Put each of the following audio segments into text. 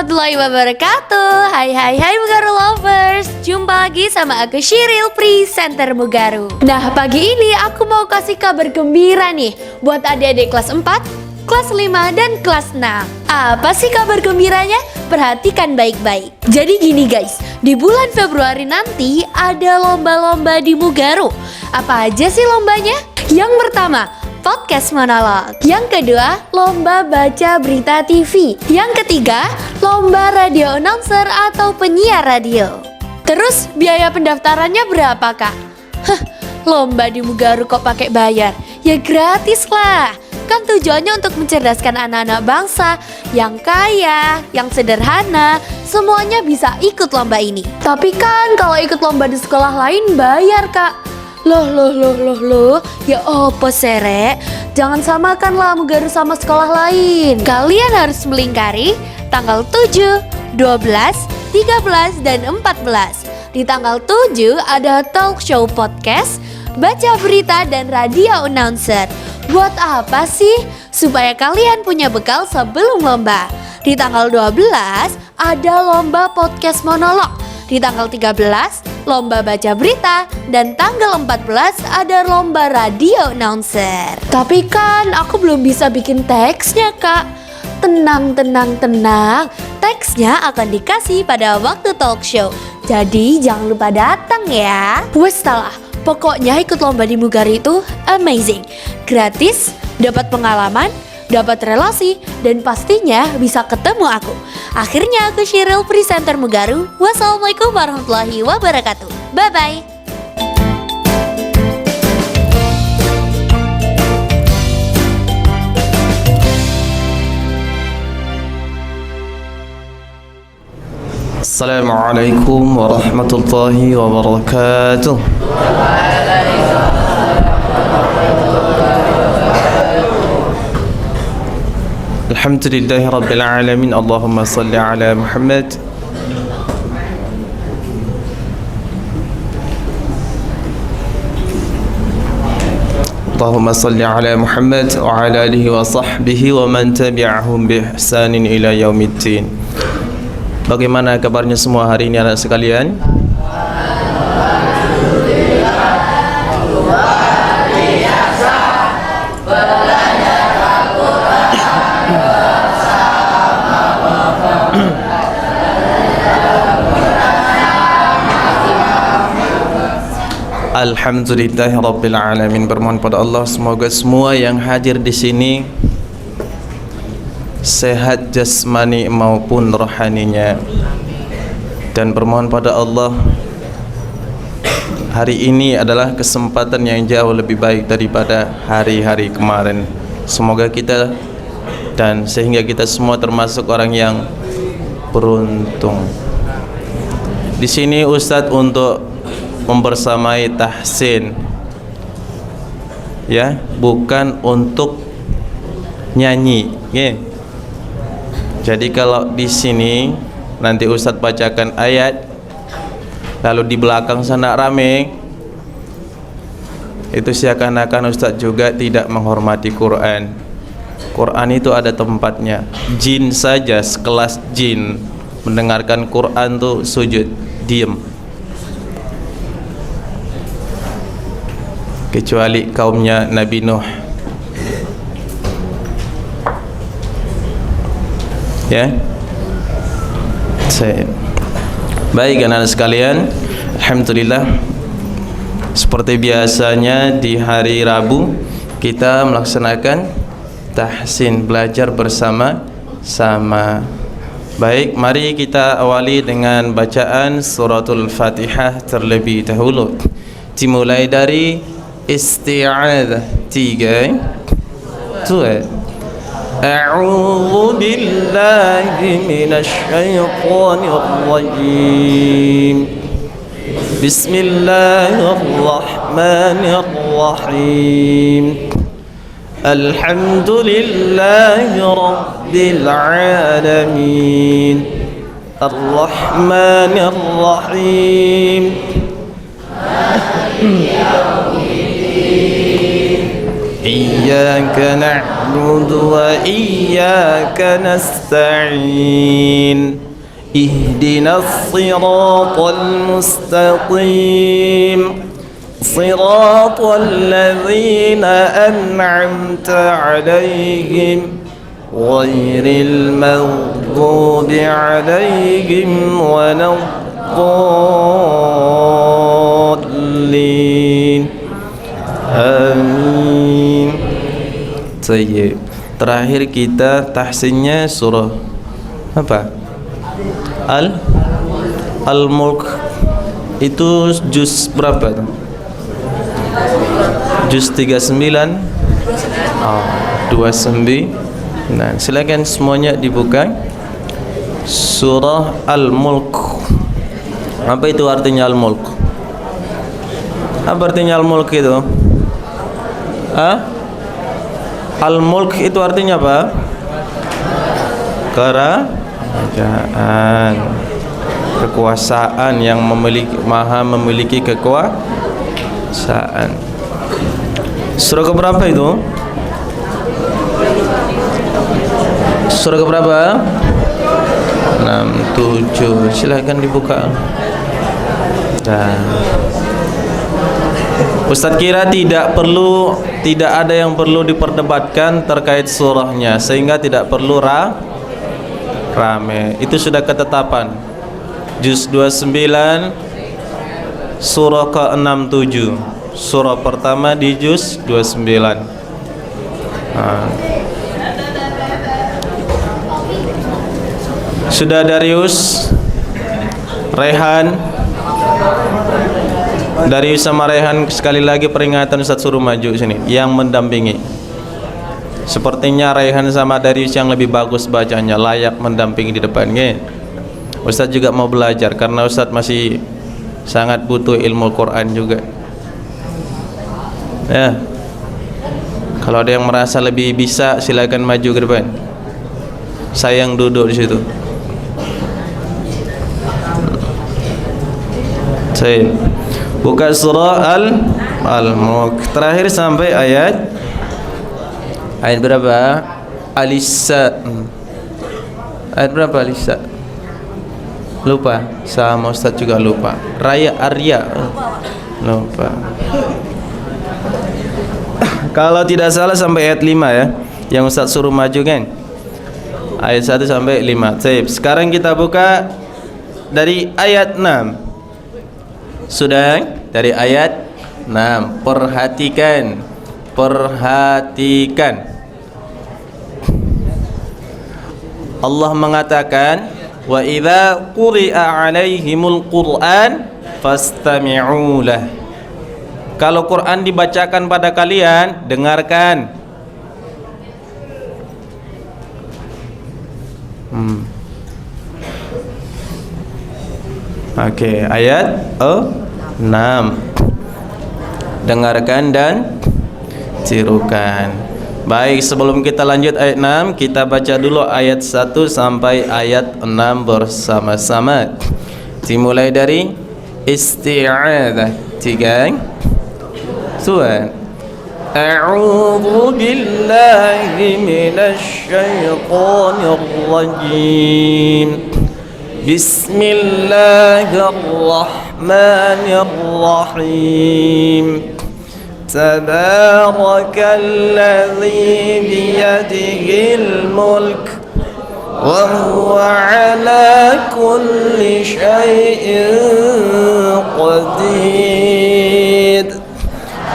warahmatullahi wabarakatuh. Hai Mugaru lovers. Jumpa lagi sama aku Shiril, presenter Mugaru. Nah, pagi ini aku mau kasih kabar gembira nih buat adik-adik kelas 4, kelas 5, dan kelas 6. Apa sih kabar gembiranya? Perhatikan baik-baik. Jadi gini guys, di bulan Februari nanti ada lomba-lomba di Mugaru. Apa aja sih lombanya? Yang pertama, podcast monolog. Yang kedua, lomba baca berita TV. Yang ketiga, lomba radio announcer atau penyiar radio. Terus biaya pendaftarannya berapa, Kak? Lomba di Mugaru kok pakai bayar? Ya gratis lah. Kan tujuannya untuk mencerdaskan anak-anak bangsa yang kaya, yang sederhana, semuanya bisa ikut lomba ini. Tapi kan kalau ikut lomba di sekolah lain bayar, Kak. Loh, ya opo sere? Jangan samakanlah Mugaru sama sekolah lain. Kalian harus melingkari tanggal 7, 12, 13, dan 14. Di tanggal 7 ada talk show podcast, baca berita, dan radio announcer. Buat apa sih? Supaya kalian punya bekal sebelum lomba. Di tanggal 12 ada lomba podcast monolog. Di tanggal 13, lomba baca berita. Dan tanggal 14 ada lomba radio announcer. Tapi kan aku belum bisa bikin teksnya, Kak. Tenang. Teksnya akan dikasih pada waktu talk show. Jadi jangan lupa datang ya. Wes salah. Pokoknya ikut lomba di Mugaru itu amazing. Gratis, dapat pengalaman, dapat relasi, dan pastinya bisa ketemu aku. Akhirnya aku Shiril, presenter Mugaru. Wassalamualaikum warahmatullahi wabarakatuh. Bye-bye. Assalamualaikum warahmatullahi wabarakatuh. Alhamdulillahi rabbil alamin. Allahumma salli ala Muhammad. Allahumma salli ala Muhammad wa ala alihi wa sahbihi wa man tabi'ahum bi ihsanin ila yaumiddin. Bagaimana kabarnya semua hari ini anak sekalian? Alhamdulillahi rabbil alamin. Bermohon pada Allah semoga semua yang hadir di sini sehat jasmani maupun rohaninya. Dan bermohon pada Allah hari ini adalah kesempatan yang jauh lebih baik daripada hari-hari kemarin. Semoga kita dan sehingga kita semua termasuk orang yang beruntung. Di sini Ustadz untuk membersamai tahsin, ya, bukan untuk nyanyi, ya. Jadi kalau di sini nanti Ustadz bacakan ayat, lalu di belakang sana rame, itu seakan-akan Ustadz juga tidak menghormati Quran. Quran itu ada tempatnya. Jin saja sekelas jin mendengarkan Quran tuh sujud, diem. Kecuali kaumnya Nabi Nuh. Ya. Baik anak-anak sekalian, alhamdulillah seperti biasanya di hari Rabu kita melaksanakan tahsin, belajar bersama-sama. Baik, mari kita awali dengan bacaan suratul Fatihah terlebih dahulu. Dimulai dari isti'adzah 3 2. أعوذ بالله من الشيطان الرجيم بسم الله الرحمن الرحيم الحمد لله رب العالمين الرحمن الرحيم Iyyaka na'budu wa iyyaka nasta'in. Ihdinas siratal mustaqim. Siratal ladzina an'amta 'alaihim ghairil maghdubi 'alaihim waladdallin. Amin. Tayyib. Terakhir kita tahsinnya surah apa? Al-Mulk. Itu juz berapa tuh? Juz 39. 29. Nah, silakan semuanya dibuka. Surah Al-Mulk. Apa itu artinya Al-Mulk? Apa artinya Al-Mulk itu? Al-Mulk itu artinya apa? Kerajaan, kekuasaan, yang maha memiliki kekuasaan. Surah keberapa itu? Surah keberapa? 6, 7. Silahkan dibuka. Ustadz kira tidak ada yang perlu diperdebatkan terkait surahnya, sehingga tidak perlu rame. Itu sudah ketetapan. Juz 29 surah ke-67. Surah pertama di juz 29. Sudah Darius, Rehan, Darius sama Rehan, sekali lagi peringatan, Ustaz suruh maju sini yang mendampingi. Sepertinya Rehan sama Darius yang lebih bagus bacanya, layak mendampingi di depan, kan? Ustaz juga mau belajar karena Ustaz masih sangat butuh ilmu Quran juga. Ya. Kalau ada yang merasa lebih bisa, silakan maju ke depan. Saya yang duduk di situ. Saya buka surah Al-Mulk terakhir sampai ayat berapa? Al-Isra. Ayat berapa Al-Isra? Lupa. Sama Ustaz juga lupa. Raya Arya. Lupa. Kalau tidak salah sampai ayat 5 ya, yang Ustaz suruh maju kan? Ayat 1 sampai 5. Baik, sekarang kita buka dari ayat 6. Sudah dari ayat 6. Perhatikan. Allah mengatakan, wa idza quri'a 'alaihimul Qur'an fastami'u lah. Kalau Quran dibacakan pada kalian, dengarkan. Oke, ayat 6. Dengarkan dan tirukan. Baik, sebelum kita lanjut ayat 6, kita baca dulu ayat 1 sampai ayat 6 bersama-sama. Dimulai dari isti'adzah. 3 Suan. A'udzu billahi minasy syaithanir rajim. Bismillahirrahmanirrahim. Tabarakalladzi biyadihil mulk wa huwa ala kulli syai'in qadir.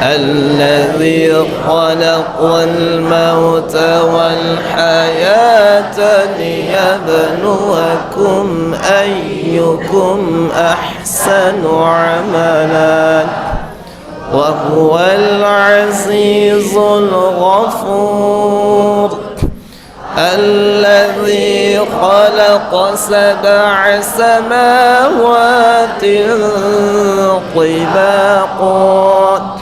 الذي خلق الموت والحياة ليبلوكم أيكم أحسن عملا وهو العزيز الغفور الذي خلق 7 سماوات طباقا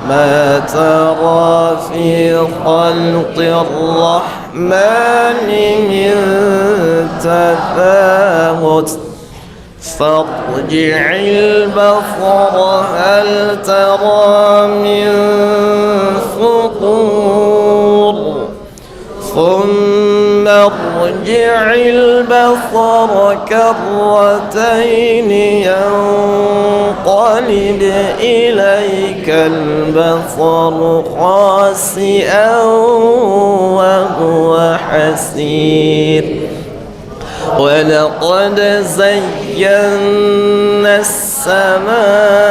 ما ترى في خلق الرحمن من تفاوت فارجع البصر هل ترى من فطور غفور ثم ارجع البصر كرتين ينقلب إليك البصر خاسئا وهو حسير ولقد زينا السماء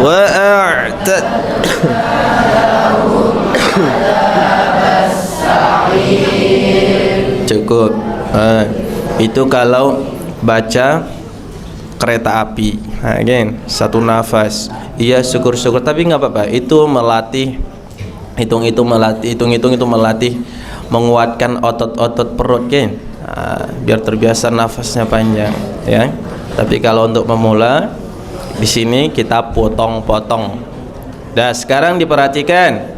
وأعتد cukup. Itu kalau baca kereta api, kan? Satu nafas. Iya, syukur-syukur, tapi nggak apa-apa. Itu melatih hitung-hitung itu melatih menguatkan otot-otot perut, kan? Biar terbiasa nafasnya panjang, ya. Tapi kalau untuk memula di sini kita potong-potong. Dah, sekarang diperhatikan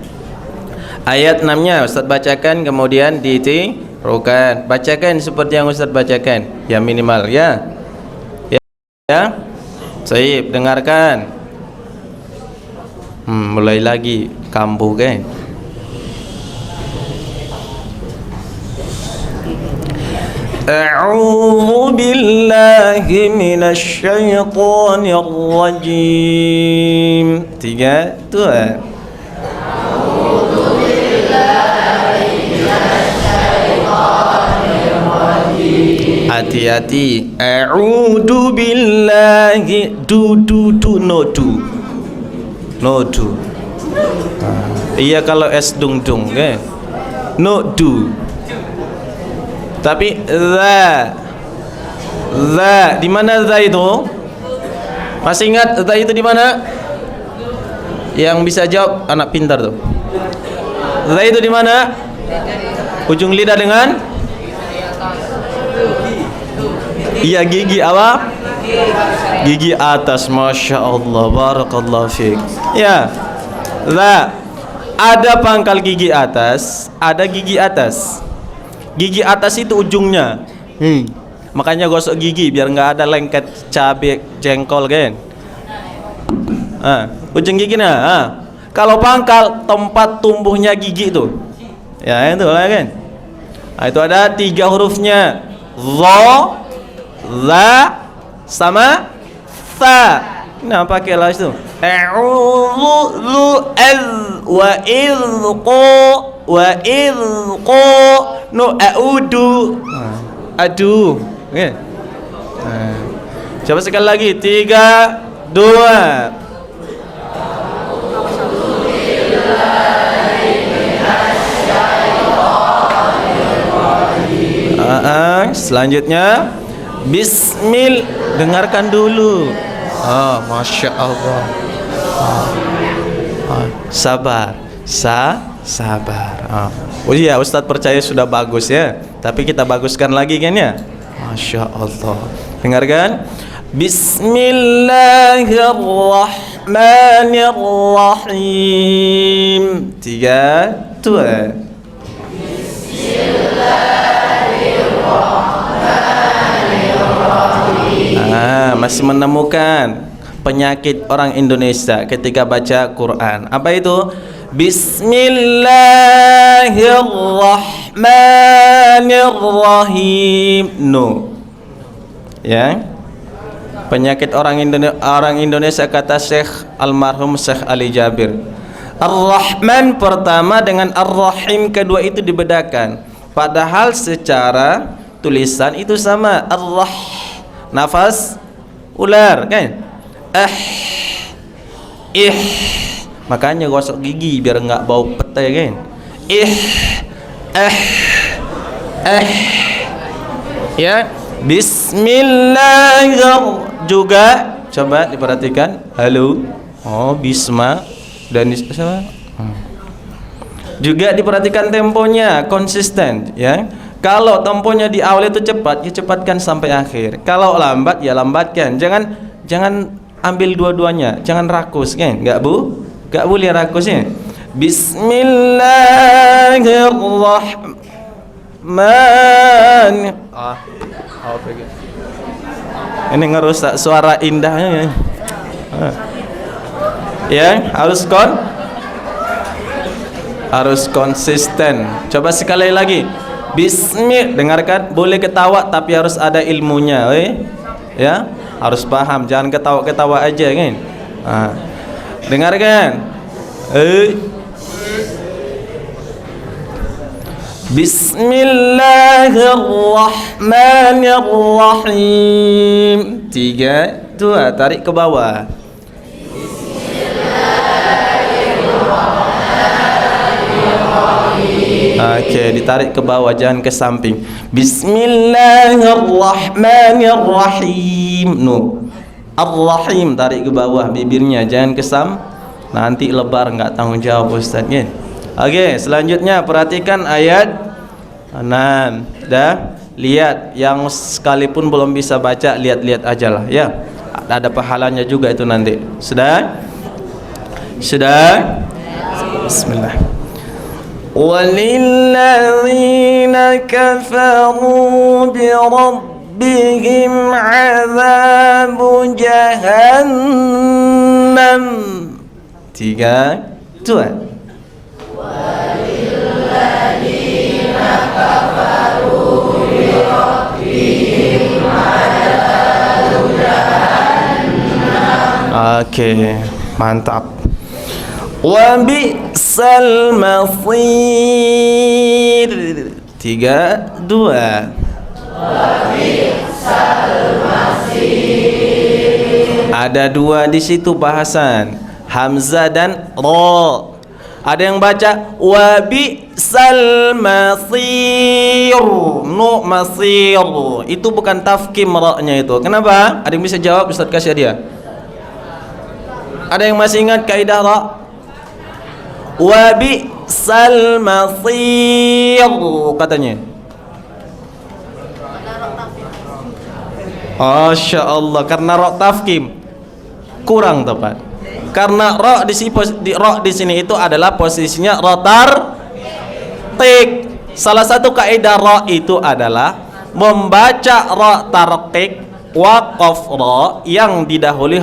ayat 6-nya Ustaz bacakan, kemudian ditirukan. Bacakan seperti yang Ustaz bacakan, ya minimal, ya. Ya. Baik, dengarkan. Mulai lagi kambuh, kan? A'udzu billahi minasy syaithanir rajim. 3, 2. Hati-hati. A'udzu billahi no do. Iya kalau es dung-dung, kan? No do. Tapi za di mana za itu? Masih ingat za itu di mana? Yang bisa jawab anak pintar tuh. Za itu di mana? Ujung lidah dengan? Iya, gigi apa? Gigi atas. Masya Allah, barakallahu fiik. Ya, za. Ada pangkal gigi atas, ada gigi atas. Gigi atas itu ujungnya. Makanya gosok gigi biar nggak ada lengket cabai jengkol, kan? Ujung giginya. Kalau pangkal tempat tumbuhnya gigi itu. Ya itu kan. Itu ada 3 hurufnya. Dha, za, sama tha. Nah, pakailah itu. A'udzu wa idqo no a'udu. Aduh. Okay. Coba sekali lagi. 3, 2. Selanjutnya Bismillah. Dengarkan dulu. Masya Allah. Sabar. Sabar. Oh iya, Ustadz percaya sudah bagus, ya. Tapi kita baguskan lagi, kan, ya. Masya Allah. Dengarkan. Bismillahirrahmanirrahim. 3, 2. Masih menemukan penyakit orang Indonesia ketika baca Quran. Apa itu? Bismillahirrahmanirrahim. No. Ya. Penyakit orang Indonesia kata Syekh almarhum Syekh Ali Jabir. Ar-Rahman pertama dengan Ar-Rahim kedua itu dibedakan. Padahal secara tulisan itu sama. Nafas ular, kan? Makanya gosok gigi biar nggak bau petai, kan? Ya, Bismillahirrahmanirrahim juga. Coba diperhatikan. Halo. Bisma dan siapa? Juga diperhatikan temponya konsisten, ya. Kalau temponya di awal itu cepat, ya cepatkan sampai akhir. Kalau lambat, ya lambatkan. Jangan ambil dua-duanya. Jangan rakus, kan? Enggak boleh rakus, ya. Bismillahirrahmanirrahim. Ini ngerusak suara indahnya. Ya, harus konsisten. Coba sekali lagi. Dengarkan, boleh ketawa tapi harus ada ilmunya, ya, harus paham, jangan ketawa-ketawa aja kan. Dengarkan. Bismillahirrahmanirrahim. 3, 2, tarik ke bawah. Okey, ditarik ke bawah, jangan ke samping. Bismillahirrahmanirrahim. Ar-Rahim, tarik ke bawah bibirnya, jangan ke nanti lebar, enggak tanggung jawab Ustaz kan. Okey, selanjutnya perhatikan ayat 6. Dah lihat, yang sekalipun belum bisa baca, lihat-lihat ajalah ya. Ada pahalanya juga itu nanti. Sudah? Bismillah. وَلِلَّذِينَ كَفَرُوا بِرَبِّهِمْ عَذَابُ جَهَنَّمَ. 3, 2. وَلِلَّذِينَ كَفَرُوا بِرَبِّهِمْ عَذَابُ جَهَنَّمَ. Okey, mantap. Wa bi'sal masir. 3, 2. Wa bi'sal masir. Ada 2 di situ bahasan, hamzah dan ra. Ada yang baca wa bi'sal masir. Masir. Itu bukan tafkim ra-nya itu. Kenapa? Ada yang bisa jawab, Ustaz kasih dia. Ada yang masih ingat kaidah ra? Wa bi'sal masir katanya. Masya Allah, karena ra tafkim kurang tepat. Karena ra di sini itu adalah posisinya ra tarqiq. Salah satu kaidah ra itu adalah membaca ra tarqiq waqaf ra yang didahului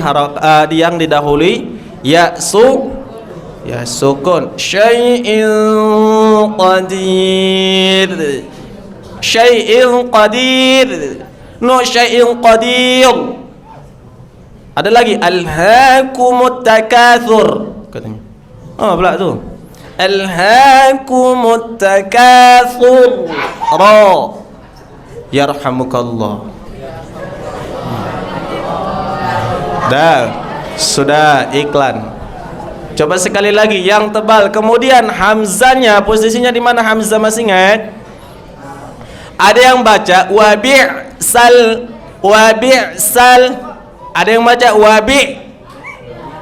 ya sukun. Syai'in qadir. Syai'in qadir. Syai'in qadir. Ada lagi alhaakumut takatsur katanya. Pula tu. Alhaakumut takatsur. Ra. Yarhamukallah. Dah. Sudah iklan. Coba sekali lagi yang tebal. Kemudian hamzanya posisinya di mana? Hamzah masih ingat? Ada yang baca wabi'sal. Ada yang baca wabi'.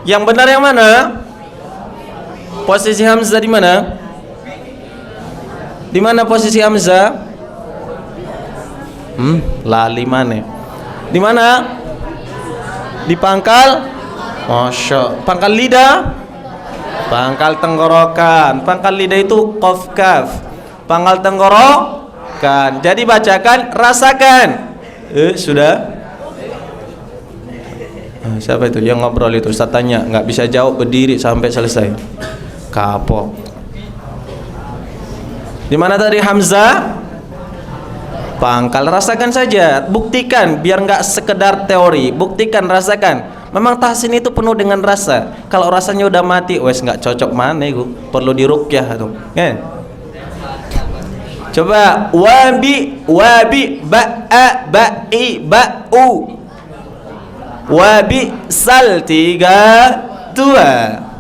Yang benar yang mana? Posisi hamzah di mana? Di mana posisi hamzah? Lali mana? Di mana? Di pangkal? Masya. Pangkal lidah? Pangkal tenggorokan. Pangkal lidah itu qaf kaf. Pangkal tenggorokan. Jadi bacakan, rasakan. Sudah? Siapa itu yang ngobrol itu? Ustaz tanya, nggak bisa jawab, berdiri sampai selesai. Kapok. Di mana tadi hamzah? Pangkal, rasakan saja. Buktikan, biar nggak sekedar teori. Buktikan, rasakan. Memang tahsin itu penuh dengan rasa. Kalau rasanya udah mati, wes nggak cocok mana itu. Perlu diruqyah tuh. Kan? Coba wabi ba'a ba'i ba'u. Wabi sal 3, 2.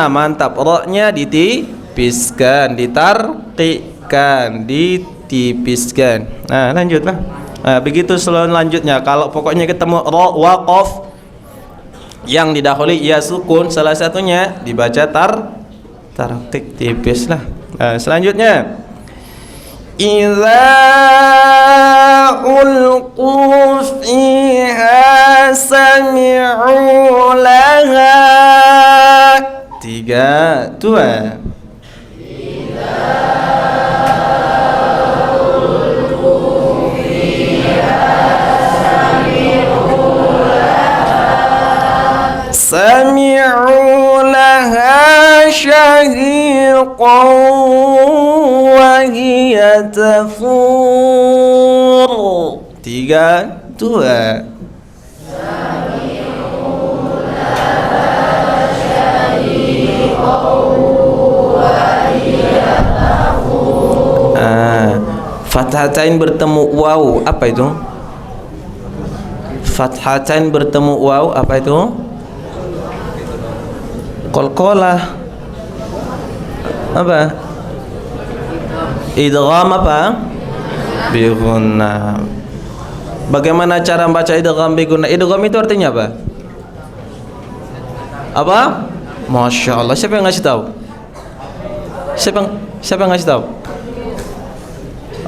Mantap. Ra-nya ditipiskan, ditarqiqkan, ditipiskan. Lanjutlah. Begitu selanjutnya. Kalau pokoknya ketemu ra waqaf yang didahului ya sukun, salah satunya dibaca tarqiq tipis lah. Selanjutnya Idza ulqu fiha sami'u laha. 3, 2. Sami'u laha syahiqan wa hiya tafur. 3, 2. Fathatain bertemu waw, apa itu? Fathatain bertemu waw, apa itu? Qalqalah. Apa? Idgham apa? Bi gunnah. Bagaimana cara membaca idgham bi gunnah? Idgham itu artinya apa? Apa? Masya Allah. Siapa yang ngasih tahu? Siapa yang ngasih tahu?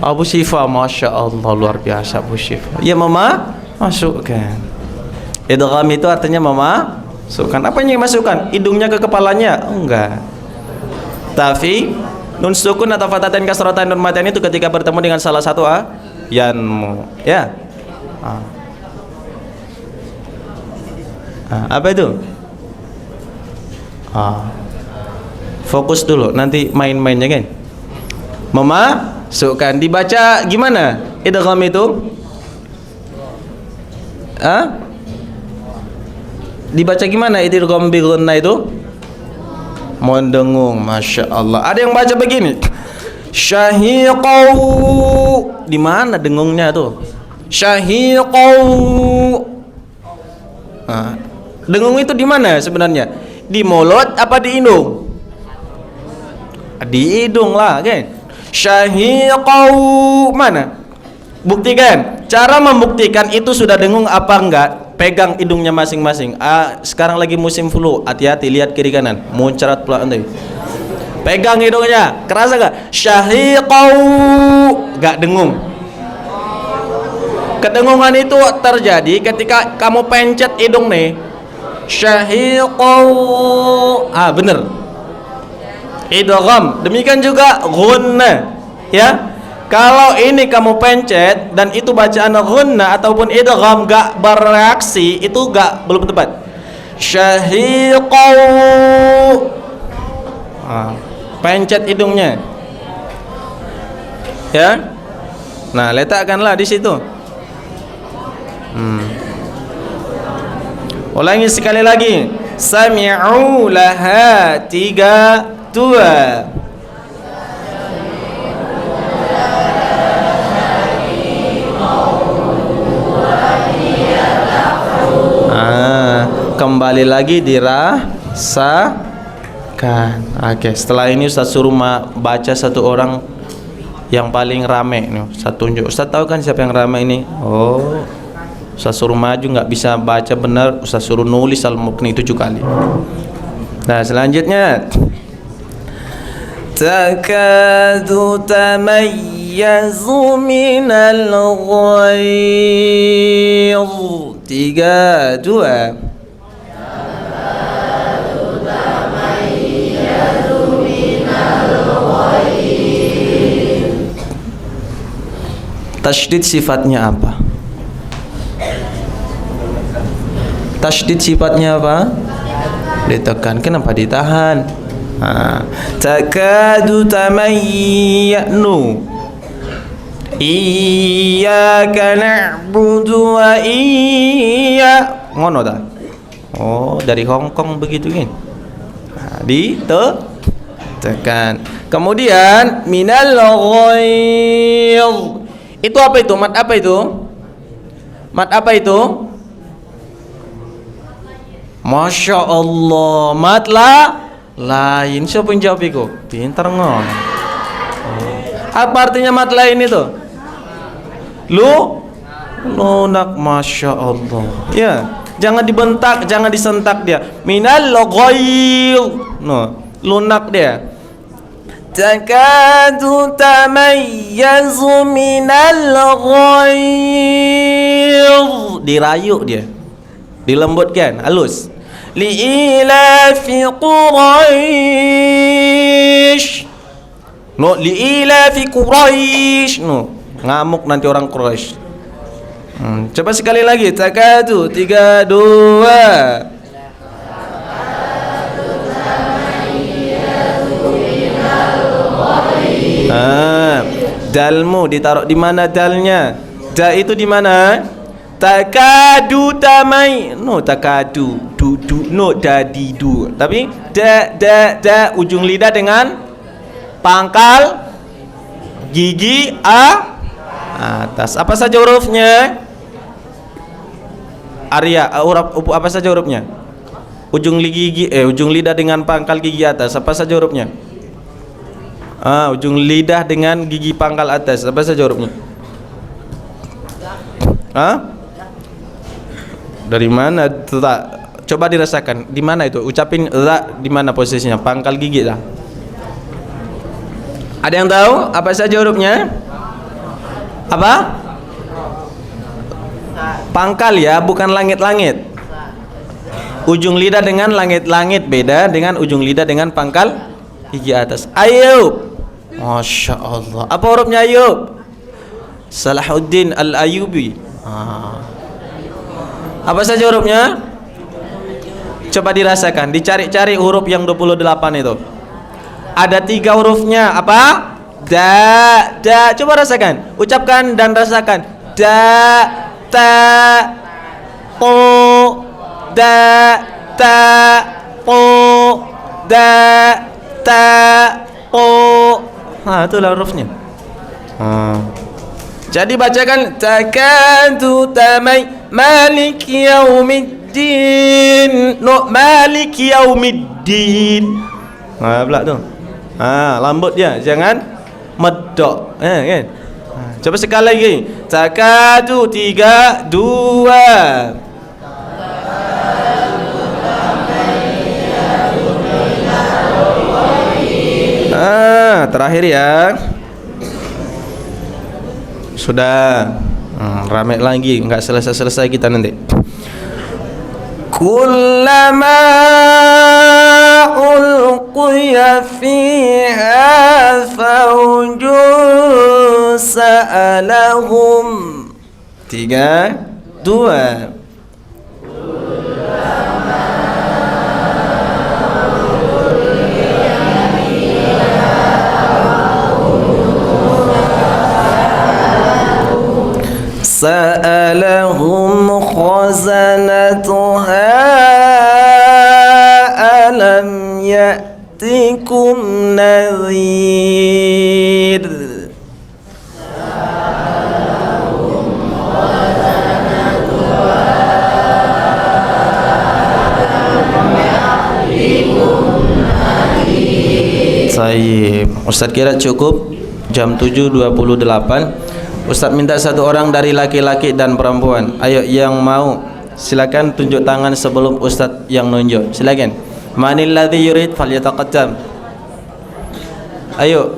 Abu Syifa. Masya Allah, luar biasa Abu Syifa. Ya mama, masukkan. Idgham itu artinya mama masukkan. Apa yang dimasukkan? Hidungnya ke kepalanya? Enggak. Tapi nun sukun atau fathatain kasratain nun matain itu ketika bertemu dengan salah satu yanmu. Ya. Apa itu? Fokus dulu, nanti main-mainnya kan. Memasukkan, dibaca gimana? Idgham itu? Dibaca gimana idgham bi gunnah itu? Mendengung, masya Allah. Ada yang baca begini, syahiqau. Di mana dengungnya tuh? Syahiqau. Dengung itu di mana sebenarnya? Di mulut apa di hidung? Di hidung lah, kan? Syahiqau mana? Buktikan. Cara membuktikan itu sudah dengung apa enggak? Pegang hidungnya masing-masing. Sekarang lagi musim flu, hati-hati, lihat kiri kanan, muncrat pula nanti. Pegang hidungnya, kerasa gak? Syahiqau, gak dengung. Kedengungan itu terjadi ketika kamu pencet hidung nih. Syahiqau, bener. Idgham, demikian juga gunnah, ya. Kalau ini kamu pencet dan itu bacaan gunnah ataupun idgham gak bereaksi, itu belum tepat. Syahiqau, pencet hidungnya, ya. Nah, letakkanlah di situ. Ulangi sekali lagi. Sami'u laha 3, 2. Kembali lagi dirasakan. Oke, setelah ini Ustaz suruh baca satu orang yang paling rame nih. Ustaz tunjuk. Ustaz tahu kan siapa yang rame ini? Oh, Ustaz suruh maju nggak bisa baca benar, Ustaz suruh nulis Al-Muqni 7 kali. Nah, selanjutnya takadu tamayyazu minal ghayz. 3, 2. Tasydid sifatnya apa? Tasydid sifatnya apa? Ditekan. Kenapa ditahan? Takadu tamayyanu. Iyyaka na'budu wa ngono dah. Oh, dari Hongkong begitu kan? Ditekan. Kemudian minal ghayz. Itu apa itu? Mat apa itu? Mat apa itu? Masya Allah. Mat lain. Siapa yang jawab itu? Pintar ngon. Apa artinya mat lain itu? Lunak. Masya Allah. Ya, jangan dibentak, jangan disentak dia. Minal ghayz. No, lunak dia. takadu tamayyazu minal ghayr. Dirayuk dia, dilembutkan, halus. Li'ilafi Quraisy. No, li'ilafi Quraisy. No, ngamuk nanti orang Quraisy. Coba sekali lagi. Takadu, 3, 2. Dalmu ditaruh di mana dalnya? Da itu di mana? Takadu tamai. No, takadu. No, dadi du. Tapi da ujung lidah dengan pangkal gigi atas. Apa saja hurufnya? Arya, apa saja hurufnya? Ujung lidah dengan pangkal gigi atas. Apa saja hurufnya? Ujung lidah dengan gigi pangkal atas. Apa saja hurufnya? Dari mana? Coba dirasakan. Di mana itu? Ucapin za, di mana posisinya? Pangkal gigi lah. Ada yang tahu apa saja hurufnya? Apa? Pangkal ya, bukan langit-langit. Ujung lidah dengan langit-langit beda dengan ujung lidah dengan pangkal gigi atas. Ayub. Masya Allah. Apa hurufnya Ayub? Salahuddin Al-Ayubi. Apa saja hurufnya? Coba dirasakan, dicari-cari huruf yang 28 itu. Ada 3 hurufnya. Apa? Da. Coba rasakan, ucapkan dan rasakan. Da, ta, po, da, ta, po, da, ta, po. Itulah hurufnya. Jadi bacakan takadu tamai malik yaumiddin. No, malik yaumiddin. Pula tu. Lambut dia, jangan medok. Kan? Coba sekali lagi. Takadu, 3, 2. Terakhir ya. Sudah. Ramai lagi, enggak selesai-selesai kita nanti. Kullama ulqiya fiha fawjun sa'alahum. 3, 2. Sa'alahum khazanatuha alam ya'tikum nadhir. Baik, Ustaz kira cukup jam 7.28. Ustaz minta 1 orang dari laki-laki dan perempuan. Ayo yang mau silakan tunjuk tangan sebelum Ustaz yang nunjuk. Silakan. Manil ladzi yurid falyataqaddam. Ayo.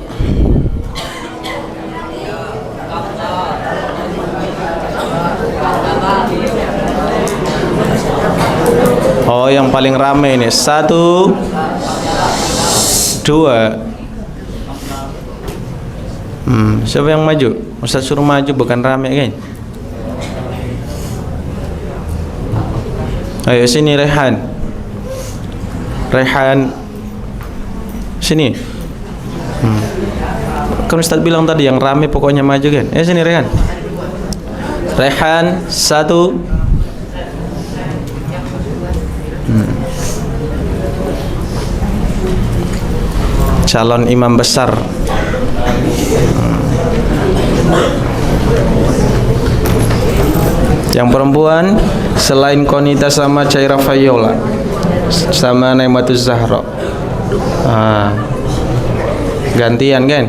Oh, yang paling ramai ini. 1, 2. Siapa yang maju? Ustaz suruh maju, bukan rame kan? Ayo sini Rehan. Sini. Kan Ustaz bilang tadi yang rame pokoknya maju kan? Sini Rehan. 1. Calon imam besar. Yang perempuan selain Konita sama Caira Fayola sama Naimatuz Zahra. Gantian kan?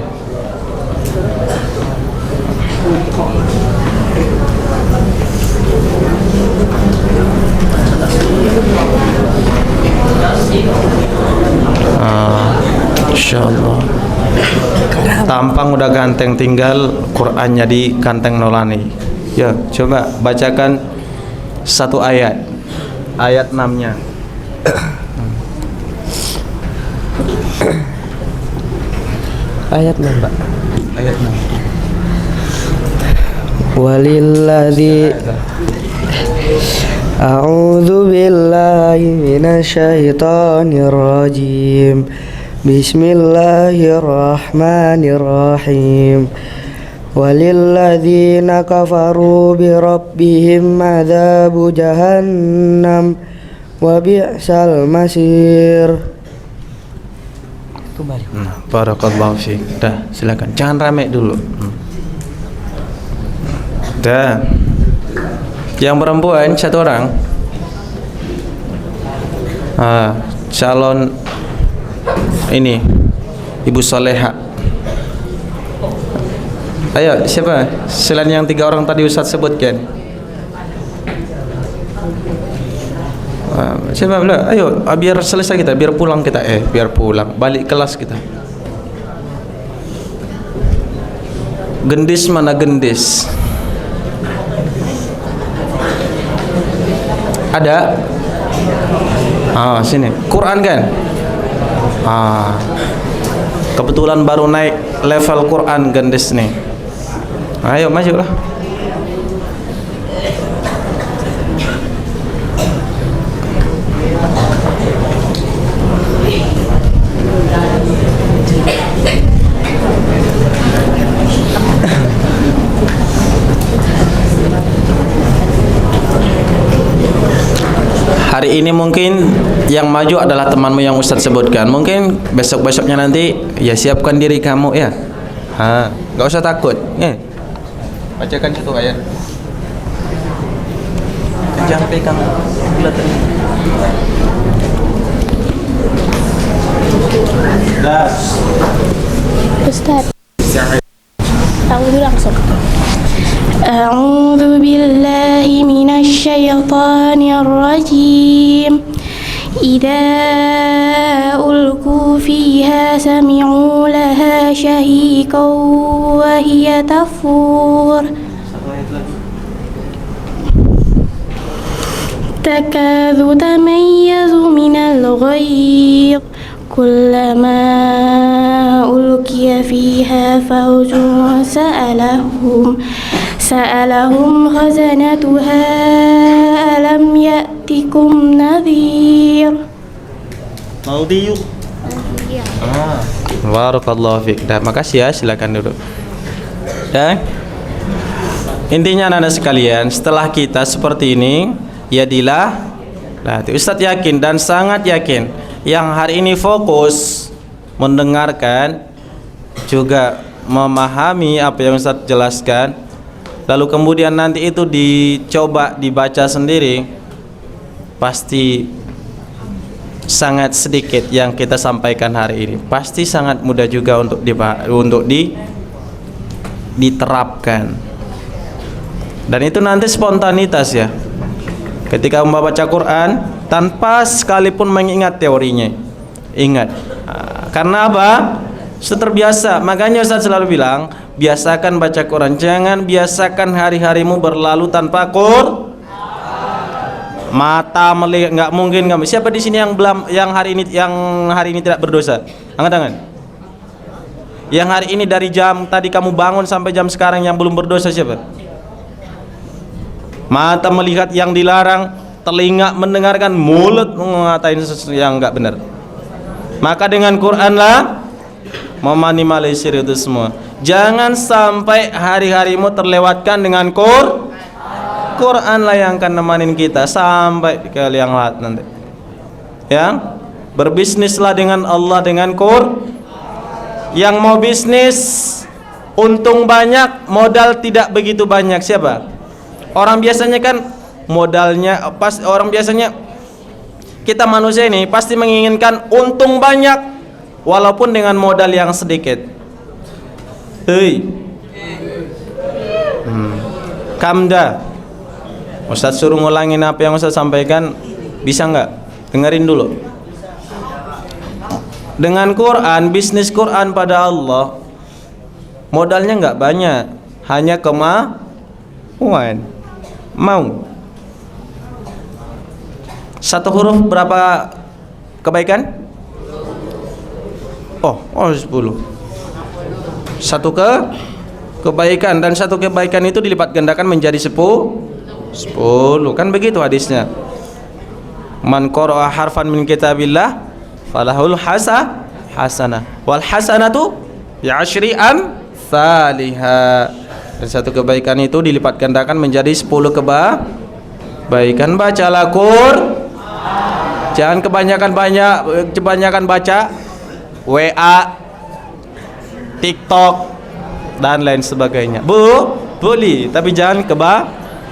Insyaallah. tampang udah ganteng, tinggal Qur'annya di kanteng nolani. Ya, coba bacakan satu ayat. Ayat 6-nya. Ayat 6, Pak. Ayat 6. Walilladzi A'udzu billahi minasyaitonir rajim. Bismillahirrahmanirrahim. Walilladzina kafaru bi rabbihim adzabu jahannam wa bi'sal masir. Kembali. Barakallahu fiik. Dah, silakan. Jangan rame dulu. Dah. Yang perempuan satu orang. Calon ini Ibu Soleha. Ayo, siapa? Selain yang 3 orang tadi Ustaz sebutkan. Siapa pula? Ayo, biar selesai kita, biar pulang kita. Biar pulang, balik kelas kita. Gendis mana gendis? Ada? Sini. Quran kan? Kebetulan baru naik level Quran gendis nih. Ayo majulah. Hari ini mungkin yang maju adalah temanmu yang Ustadz sebutkan. Mungkin besok-besoknya nanti ya siapkan diri kamu ya. Gak usah takut. Bacakan satu ayat. Jangan pegang. Ustaz, aku dulu langsung. A'udzu billahi minasyaitonir rajim. Idza ulqu fiha sami'u laha shahiqan wa hiya tafur. Takadu tamayyazu minal ghayz. Kullama ulqiya fiha fawjun sa'alahum khazanatuha alam ya'tikum nadhir. Maudiyu. Barakallahu fiik. Dah, makasih ya, silakan duduk. Dan intinya anak-anak sekalian, setelah kita seperti ini, ya Ustadz yakin dan sangat yakin yang hari ini fokus mendengarkan juga memahami apa yang Ustadz jelaskan, lalu kemudian nanti itu dicoba dibaca sendiri, pasti sangat sedikit yang kita sampaikan hari ini. Pasti sangat mudah juga untuk diterapkan. Dan itu nanti spontanitas ya. Ketika membaca Quran tanpa sekalipun mengingat teorinya. Ingat. Karena apa? Sudah terbiasa. Makanya Ustaz selalu bilang, biasakan baca Quran. Jangan biasakan hari-harimu berlalu tanpa Quran. Mata melihat, nggak mungkin kamu. Siapa di sini yang hari ini tidak berdosa? Angkat tangan. Yang hari ini dari jam tadi kamu bangun sampai jam sekarang yang belum berdosa siapa? Mata melihat yang dilarang, telinga mendengarkan, mulut mengatain sesuatu yang enggak benar. Maka dengan Quranlah meminimalisir itu semua. Jangan sampai hari-harimu terlewatkan dengan Quranlah yang akan nemanin kita sampai ke liang lahat nanti. Ya, berbisnislah dengan Allah dengan Quran. Yang mau bisnis untung banyak, modal tidak begitu banyak, siapa? Orang biasanya kan modalnya orang biasanya kita manusia ini pasti menginginkan untung banyak walaupun dengan modal yang sedikit. Kamda, Ustaz suruh ngulangin apa yang Ustaz sampaikan, bisa nggak? Dengerin dulu. Dengan Quran, bisnis Quran pada Allah, Modalnya nggak banyak, hanya kemauan. Mau. Satu huruf berapa kebaikan? Oh 10. Satu kebaikan, dan satu kebaikan itu dilipat gandakan menjadi 10. Kan begitu hadisnya. Man qara'a harfan min kitabillah falahul hasanah wal hasanatu bi asyri amsalihha. Dan satu kebaikan itu dilipat gandakan menjadi 10 kebaikan. Bacalah jangan kebanyakan baca WA, TikTok dan lain sebagainya. Boleh, tapi jangan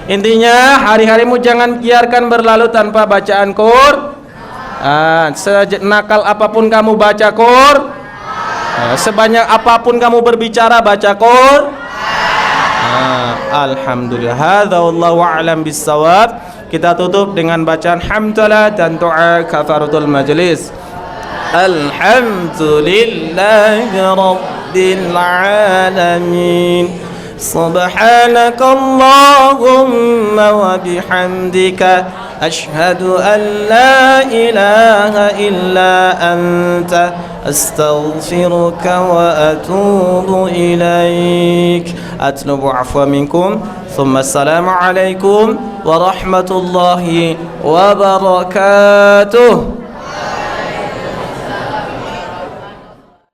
intinya hari-harimu jangan biarkan berlalu tanpa bacaan senakal apapun kamu baca sebanyak apapun kamu berbicara baca alhamdulillah. Hadza wallahu a'lam bissawab. Kita tutup dengan bacaan hamdalah dan doa kafaratul majlis. Alhamdulillahi rabbil alamin. سبحانك اللهم وبحمدك أشهد أن لا إله إلا أنت أستغفرك وأتوب إليك. أطلب عفوا منكم ثم السلام عليكم ورحمة الله وبركاته.